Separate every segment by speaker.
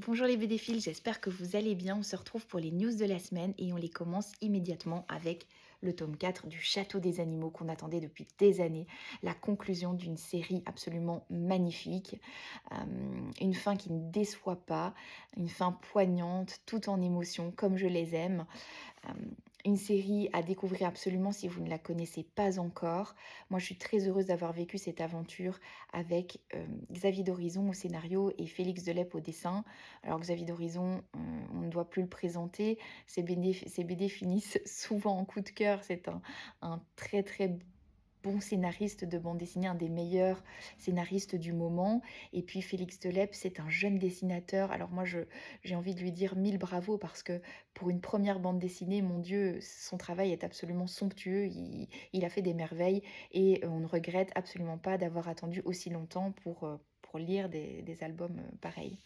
Speaker 1: Bonjour les BDphiles, j'espère que vous allez bien. On se retrouve pour les news de la semaine et on les commence immédiatement avec le tome 4 du Château des Animaux qu'on attendait depuis des années. La conclusion d'une série absolument magnifique. Une fin qui ne déçoit pas, une fin poignante, tout en émotion, comme je les aime. Euh, une série à découvrir absolument si vous ne la connaissez pas encore. Moi, je suis très heureuse d'avoir vécu cette aventure avec Xavier d'Horizon au scénario et Félix Delep au dessin. Alors, Xavier d'Horizon, on ne doit plus le présenter. Ses BD finissent souvent en coup de cœur. C'est un très très bon scénariste de bande dessinée, un des meilleurs scénaristes du moment. Et puis Félix Delep, c'est un jeune dessinateur. Alors moi, j'ai envie de lui dire mille bravo parce que pour une première bande dessinée, mon Dieu, son travail est absolument somptueux. Il a fait des merveilles et on ne regrette absolument pas d'avoir attendu aussi longtemps pour lire des albums pareils.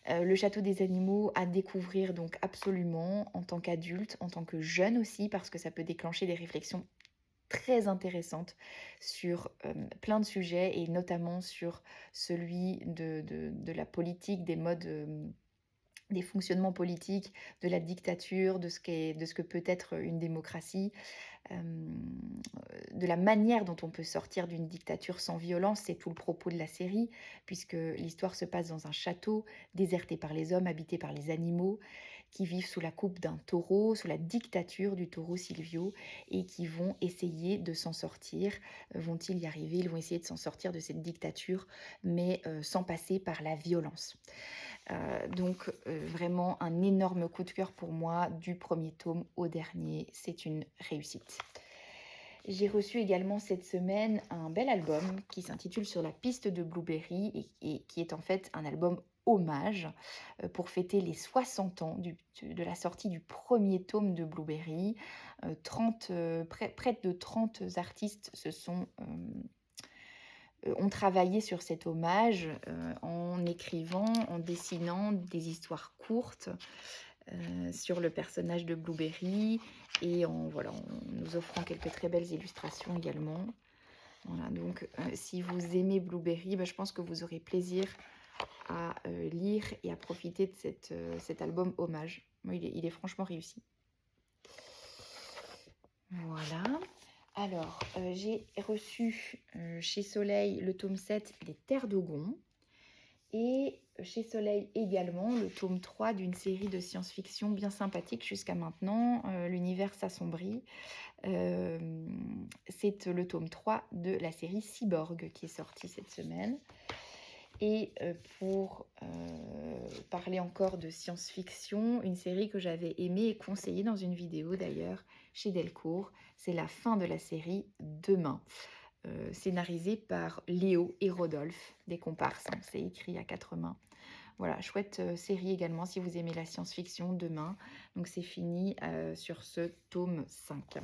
Speaker 1: Le Château des Animaux à découvrir donc absolument en tant qu'adulte, en tant que jeune aussi, parce que ça peut déclencher des réflexions très intéressante sur plein de sujets et notamment sur celui de la politique, des modes, des fonctionnements politiques, de la dictature, de ce que peut être une démocratie, de la manière dont on peut sortir d'une dictature sans violence. C'est tout le propos de la série, puisque l'histoire se passe dans un château déserté par les hommes, habité par les animaux, qui vivent sous la coupe d'un taureau, sous la dictature du taureau Silvio, et qui vont essayer de s'en sortir. Vont-ils y arriver? Ils vont essayer de s'en sortir de cette dictature, mais sans passer par la violence. Donc vraiment un énorme coup de cœur pour moi du premier tome au dernier. C'est une réussite. J'ai reçu également cette semaine un bel album qui s'intitule Sur la piste de Blueberry et qui est en fait un album hommage pour fêter les 60 ans de la sortie du premier tome de Blueberry. Près de 30 artistes ont travaillé sur cet hommage en écrivant, en dessinant des histoires courtes sur le personnage de Blueberry et voilà, en nous offrant quelques très belles illustrations également. Voilà, donc si vous aimez Blueberry, je pense que vous aurez plaisir à lire et à profiter de cet album hommage. Moi, il est franchement réussi. Voilà. Alors, j'ai reçu chez Soleil le tome 7 des Terres d'Ogon. Et chez Soleil également, le tome 3 d'une série de science-fiction bien sympathique jusqu'à maintenant, l'univers s'assombrit. C'est le tome 3 de la série Cyborg qui est sortie cette semaine. Et pour parler encore de science-fiction, une série que j'avais aimée et conseillée dans une vidéo d'ailleurs chez Delcourt, c'est la fin de la série Demain. Scénarisé par Léo et Rodolphe, des comparses, hein, c'est écrit à quatre mains. Voilà, chouette série également si vous aimez la science-fiction, Demain. Donc c'est fini sur ce tome 5.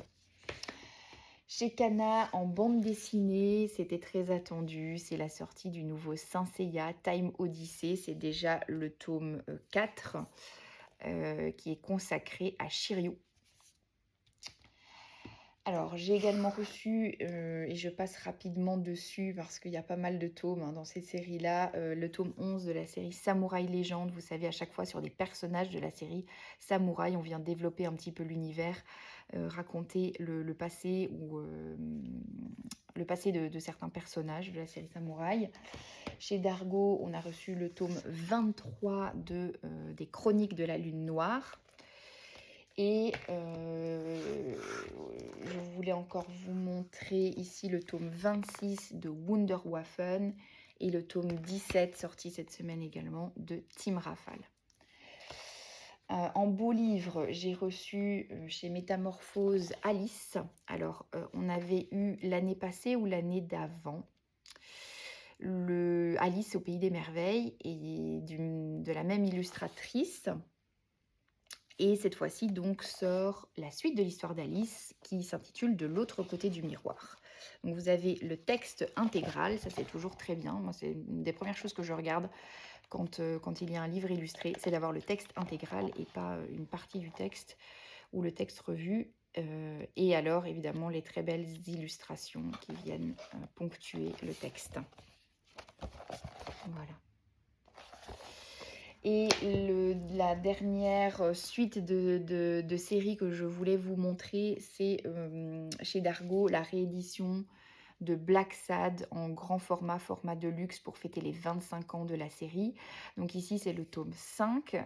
Speaker 1: Chez Kana, en bande dessinée, c'était très attendu, c'est la sortie du nouveau Saint Seiya Time Odyssey, c'est déjà le tome 4 qui est consacré à Shiryu. Alors, j'ai également reçu, et je passe rapidement dessus parce qu'il y a pas mal de tomes dans cette série-là, le tome 11 de la série Samouraï Légende. Vous savez, à chaque fois sur des personnages de la série Samouraï, on vient développer un petit peu l'univers, raconter le passé ou le passé de certains personnages de la série Samouraï. Chez Dargo, on a reçu le tome 23 des Chroniques de la Lune Noire. Et je voulais encore vous montrer ici le tome 26 de Wunderwaffen et le tome 17 sorti cette semaine également de Tim Rafal. En beau livre, j'ai reçu chez Métamorphose Alice. Alors, on avait eu l'année passée ou l'année d'avant le Alice au Pays des Merveilles et de la même illustratrice. Et cette fois-ci, donc, sort la suite de l'histoire d'Alice qui s'intitule De l'autre côté du miroir. Donc, vous avez le texte intégral, ça c'est toujours très bien. Moi, c'est une des premières choses que je regarde quand il y a un livre illustré, c'est d'avoir le texte intégral et pas une partie du texte ou le texte revu. Et alors, évidemment, les très belles illustrations qui viennent ponctuer le texte. Voilà. Et la dernière suite de séries que je voulais vous montrer, c'est chez Dargo, la réédition de Black Sad en grand format de luxe pour fêter les 25 ans de la série. Donc ici, c'est le tome 5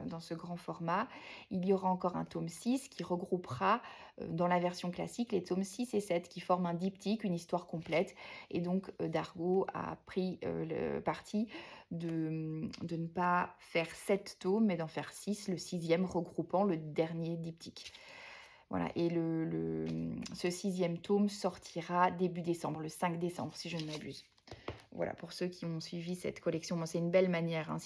Speaker 1: dans ce grand format. Il y aura encore un tome 6 qui regroupera dans la version classique les tomes 6 et 7 qui forment un diptyque, une histoire complète. Et donc Dargo a pris le parti de ne pas faire 7 tomes, mais d'en faire 6, le sixième regroupant le dernier diptyque. Voilà, et ce sixième tome sortira début décembre, le 5 décembre, si je ne m'abuse. Voilà, pour ceux qui ont suivi cette collection, bon, c'est une belle manière, hein,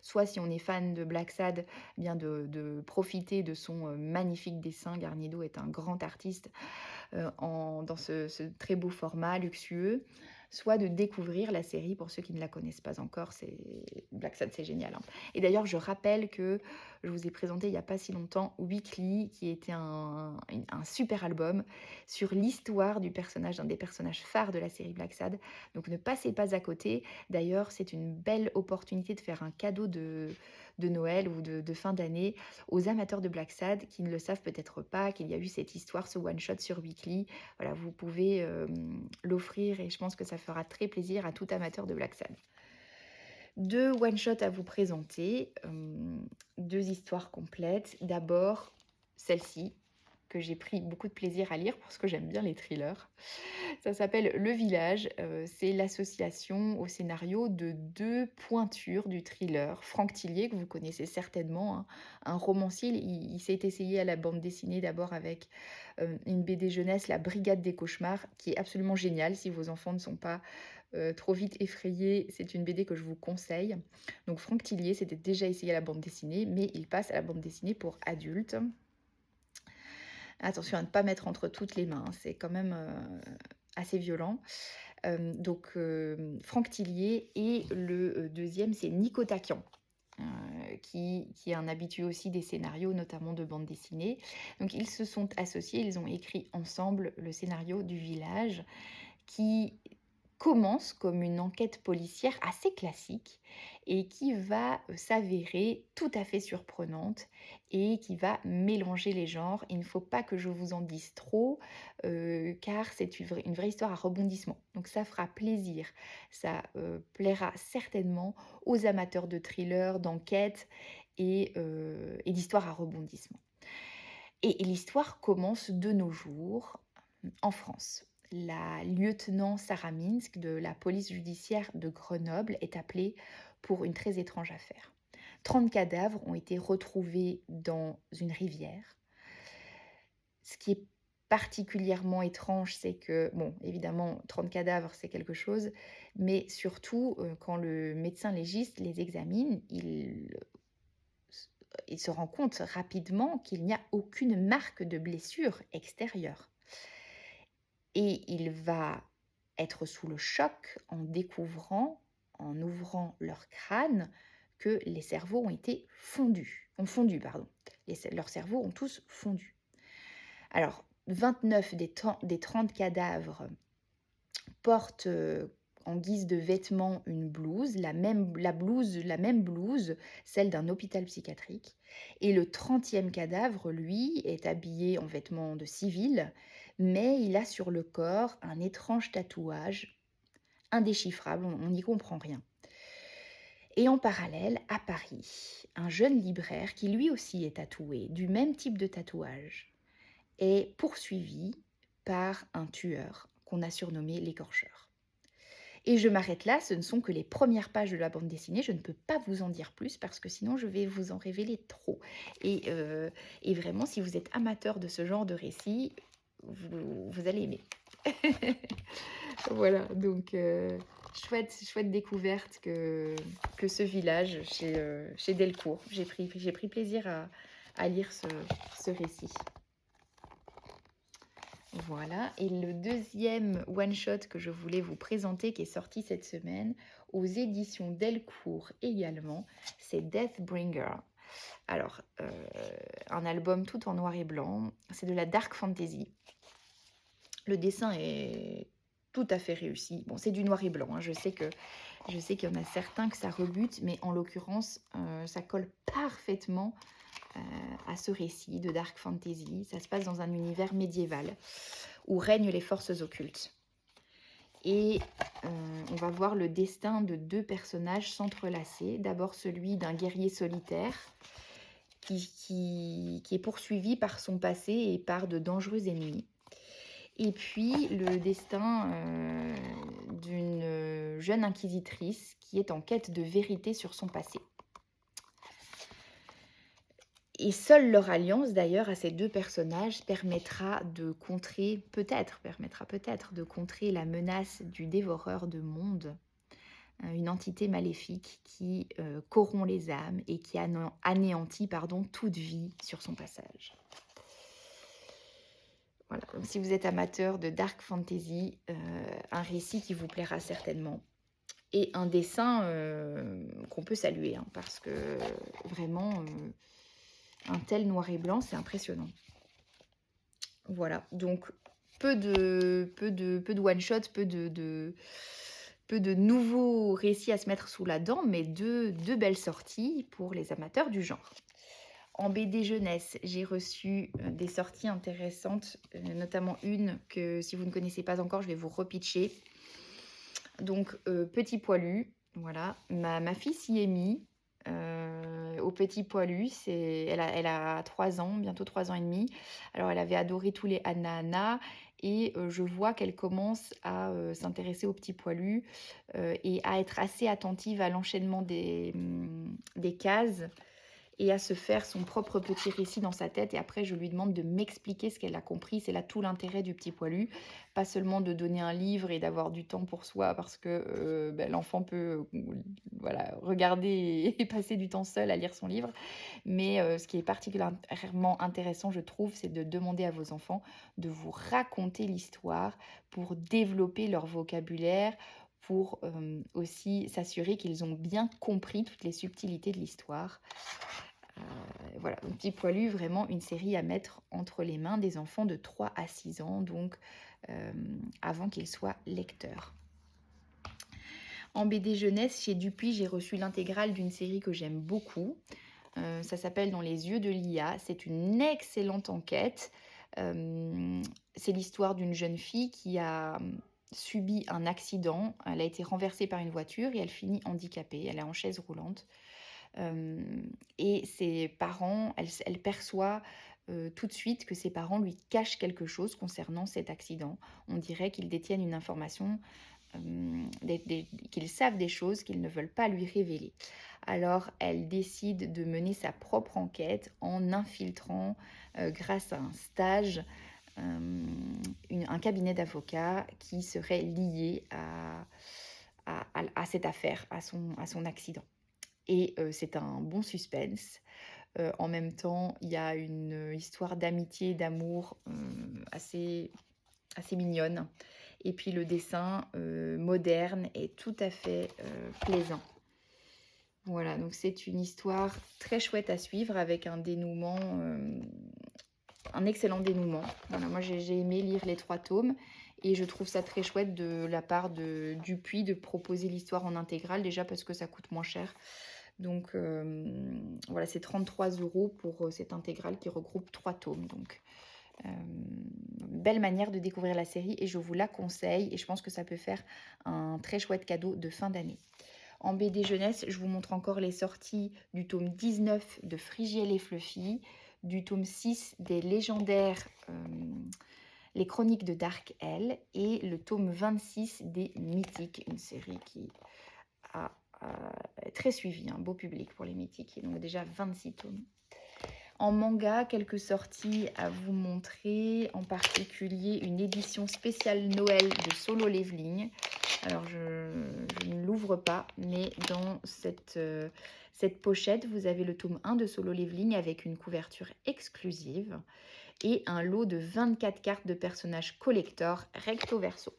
Speaker 1: soit si on est fan de Black Sad, eh bien de profiter de son magnifique dessin. Garnier-Do est un grand artiste dans ce très beau format luxueux, soit de découvrir la série pour ceux qui ne la connaissent pas encore. Black Sad, c'est génial, hein. Et d'ailleurs, je rappelle que je vous ai présenté il n'y a pas si longtemps Weekly, qui était un super album sur l'histoire du personnage, d'un des personnages phares de la série Black Sad. Donc ne passez pas à côté. D'ailleurs, c'est une belle opportunité de faire un cadeau de Noël ou de fin d'année aux amateurs de Black Sad qui ne le savent peut-être pas, qu'il y a eu cette histoire, ce one-shot sur Weekly. Voilà, vous pouvez l'offrir et je pense que ça fera très plaisir à tout amateur de Black Sad. 2 one-shots à vous présenter, 2 histoires complètes. D'abord, celle-ci, que j'ai pris beaucoup de plaisir à lire parce que j'aime bien les thrillers. Ça s'appelle Le Village. C'est l'association au scénario de 2 pointures du thriller. Franck Tillier, que vous connaissez certainement, hein, un romancier. Il s'est essayé à la bande dessinée d'abord avec une BD jeunesse, La Brigade des Cauchemars, qui est absolument géniale. Si vos enfants ne sont pas trop vite effrayés, c'est une BD que je vous conseille. Donc Franck Tillier s'était déjà essayé à la bande dessinée, mais il passe à la bande dessinée pour adultes. Attention à ne pas mettre entre toutes les mains, c'est quand même assez violent. Donc Franck Tillier, et le deuxième, c'est Nico Taquian, qui est un habitué aussi des scénarios, notamment de bande dessinée. Donc ils se sont associés, ils ont écrit ensemble le scénario du Village, qui commence comme une enquête policière assez classique et qui va s'avérer tout à fait surprenante et qui va mélanger les genres. Il ne faut pas que je vous en dise trop car c'est une vraie histoire à rebondissement. Donc ça fera plaisir, ça plaira certainement aux amateurs de thrillers, d'enquête et d'histoires à rebondissement. Et l'histoire commence de nos jours en France. La lieutenant Sarah Minsk de la police judiciaire de Grenoble est appelée pour une très étrange affaire. 30 cadavres ont été retrouvés dans une rivière. Ce qui est particulièrement étrange, c'est que, bon, évidemment, 30 cadavres, c'est quelque chose, mais surtout, quand le médecin légiste les examine, il se rend compte rapidement qu'il n'y a aucune marque de blessure extérieure. Et il va être sous le choc en découvrant, en ouvrant leur crâne, que les cerveaux ont fondu. Leurs cerveaux ont tous fondu. Alors, 29 des 30 cadavres portent en guise de vêtements une blouse, la même blouse, celle d'un hôpital psychiatrique. Et le 30e cadavre, lui, est habillé en vêtements de civil, mais il a sur le corps un étrange tatouage indéchiffrable, on n'y comprend rien. Et en parallèle, à Paris, un jeune libraire qui lui aussi est tatoué, du même type de tatouage, est poursuivi par un tueur qu'on a surnommé l'écorcheur. Et je m'arrête là, ce ne sont que les premières pages de la bande dessinée, je ne peux pas vous en dire plus parce que sinon je vais vous en révéler trop. Et vraiment, si vous êtes amateur de ce genre de récit, vous allez aimer. Voilà, donc chouette découverte que ce village chez Delcourt. J'ai pris plaisir à lire ce récit. Voilà, et le deuxième one-shot que je voulais vous présenter, qui est sorti cette semaine, aux éditions Delcourt également, c'est Deathbringer. Alors, un album tout en noir et blanc, c'est de la dark fantasy. Le dessin est tout à fait réussi. Bon, c'est du noir et blanc, hein. Je sais qu'il y en a certains que ça rebute, mais en l'occurrence, ça colle parfaitement à ce récit de dark fantasy. Ça se passe dans un univers médiéval où règnent les forces occultes. Et on va voir le destin de deux personnages s'entrelacer. D'abord celui d'un guerrier solitaire qui est poursuivi par son passé et par de dangereux ennemis. Et puis le destin d'une jeune inquisitrice qui est en quête de vérité sur son passé. Et seule leur alliance, d'ailleurs, à ces deux personnages permettra peut-être de contrer la menace du dévoreur de mondes, une entité maléfique qui corrompt les âmes et qui anéantit toute vie sur son passage. Voilà, donc si vous êtes amateur de dark fantasy, un récit qui vous plaira certainement. Et un dessin qu'on peut saluer, hein, parce que vraiment, un tel noir et blanc, c'est impressionnant. Voilà, donc peu de one-shot, peu de nouveaux récits à se mettre sous la dent, mais deux belles sorties pour les amateurs du genre. En BD jeunesse, j'ai reçu des sorties intéressantes, notamment une que si vous ne connaissez pas encore, je vais vous repitcher. Donc, Petit Poilu, voilà, ma fille s'y est mise. Au Petit Poilu, elle a 3 ans, bientôt 3 ans et demi. Alors elle avait adoré tous les Anna et je vois qu'elle commence à s'intéresser au Petit Poilu et à être assez attentive à l'enchaînement des cases et à se faire son propre petit récit dans sa tête. Et après, je lui demande de m'expliquer ce qu'elle a compris. C'est là tout l'intérêt du Petit Poilu. Pas seulement de donner un livre et d'avoir du temps pour soi, parce que l'enfant peut voilà, regarder et passer du temps seul à lire son livre. Mais ce qui est particulièrement intéressant, je trouve, c'est de demander à vos enfants de vous raconter l'histoire pour développer leur vocabulaire, pour aussi s'assurer qu'ils ont bien compris toutes les subtilités de l'histoire. Voilà, donc Petit Poilu, vraiment une série à mettre entre les mains des enfants de 3 à 6 ans, donc avant qu'ils soient lecteurs. En BD jeunesse, chez Dupuis, j'ai reçu l'intégrale d'une série que j'aime beaucoup. Ça s'appelle Dans les yeux de Lia. C'est une excellente enquête. C'est l'histoire d'une jeune fille qui a subi un accident. Elle a été renversée par une voiture et elle finit handicapée. Elle est en chaise roulante. Et ses parents, elle perçoit tout de suite que ses parents lui cachent quelque chose concernant cet accident. On dirait qu'ils détiennent une information, qu'ils savent des choses qu'ils ne veulent pas lui révéler. Alors elle décide de mener sa propre enquête en infiltrant, grâce à un stage, un cabinet d'avocats qui serait lié à cette affaire, à son accident. Et c'est un bon suspense. En même temps, il y a une histoire d'amitié, d'amour assez mignonne. Et puis le dessin moderne est tout à fait plaisant. Voilà, donc c'est une histoire très chouette à suivre avec un dénouement, un excellent dénouement. Voilà, moi j'ai aimé lire les 3 tomes et je trouve ça très chouette de la part de Dupuis de proposer l'histoire en intégrale, déjà parce que ça coûte moins cher. Donc voilà, c'est 33 € pour cette intégrale qui regroupe 3 tomes. Donc belle manière de découvrir la série et je vous la conseille et je pense que ça peut faire un très chouette cadeau de fin d'année. En BD jeunesse, je vous montre encore les sorties du tome 19 de Frigiel et Fluffy, du tome 6 des légendaires Les Chroniques de Dark Elle et le tome 26 des Mythiques, une série qui a très suivi, un beau public pour les Mythiques, et donc déjà 26 tomes. En manga, quelques sorties à vous montrer, en particulier une édition spéciale Noël de Solo Leveling. Alors je ne l'ouvre pas, mais dans cette pochette, vous avez le tome 1 de Solo Leveling avec une couverture exclusive et un lot de 24 cartes de personnages collector recto verso.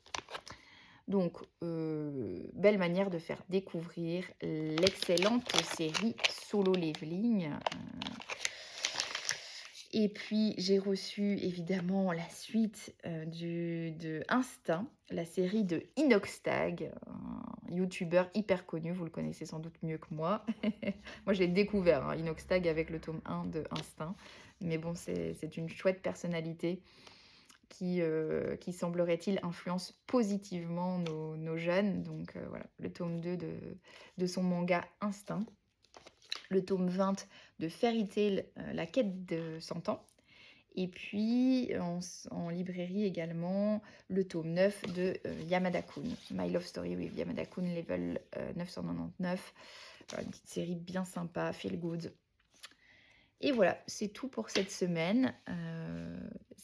Speaker 1: Donc, belle manière de faire découvrir l'excellente série Solo Leveling. Et puis j'ai reçu évidemment la suite, de Instinct, la série de Inoxtag, un youtubeur hyper connu, vous le connaissez sans doute mieux que moi. Moi je l'ai découvert, hein, Inoxtag avec le tome 1 de Instinct. Mais bon, c'est une chouette personnalité qui semblerait-il influence positivement nos jeunes. Donc voilà, le tome 2 de son manga Instinct. Le tome 20 de Fairy Tail, La quête de 100 ans. Et puis en librairie également, le tome 9 de Yamada-kun, My Love Story with Yamada-kun, level 999. Voilà, une petite série bien sympa, feel good. Et voilà, c'est tout pour cette semaine.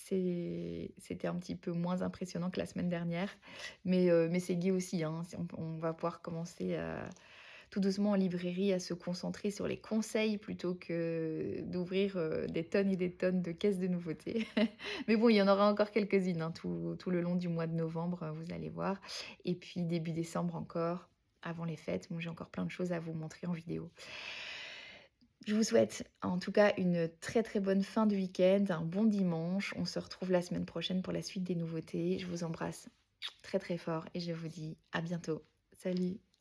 Speaker 1: C'était un petit peu moins impressionnant que la semaine dernière, mais c'est gai aussi, hein. On va pouvoir commencer tout doucement en librairie à se concentrer sur les conseils plutôt que d'ouvrir des tonnes et des tonnes de caisses de nouveautés. Mais bon, il y en aura encore quelques-unes, hein, tout le long du mois de novembre, vous allez voir. Et puis début décembre encore, avant les fêtes. Bon, j'ai encore plein de choses à vous montrer en vidéo. Je vous souhaite en tout cas une très très bonne fin de week-end, un bon dimanche. On se retrouve la semaine prochaine pour la suite des nouveautés. Je vous embrasse très très fort et je vous dis à bientôt. Salut!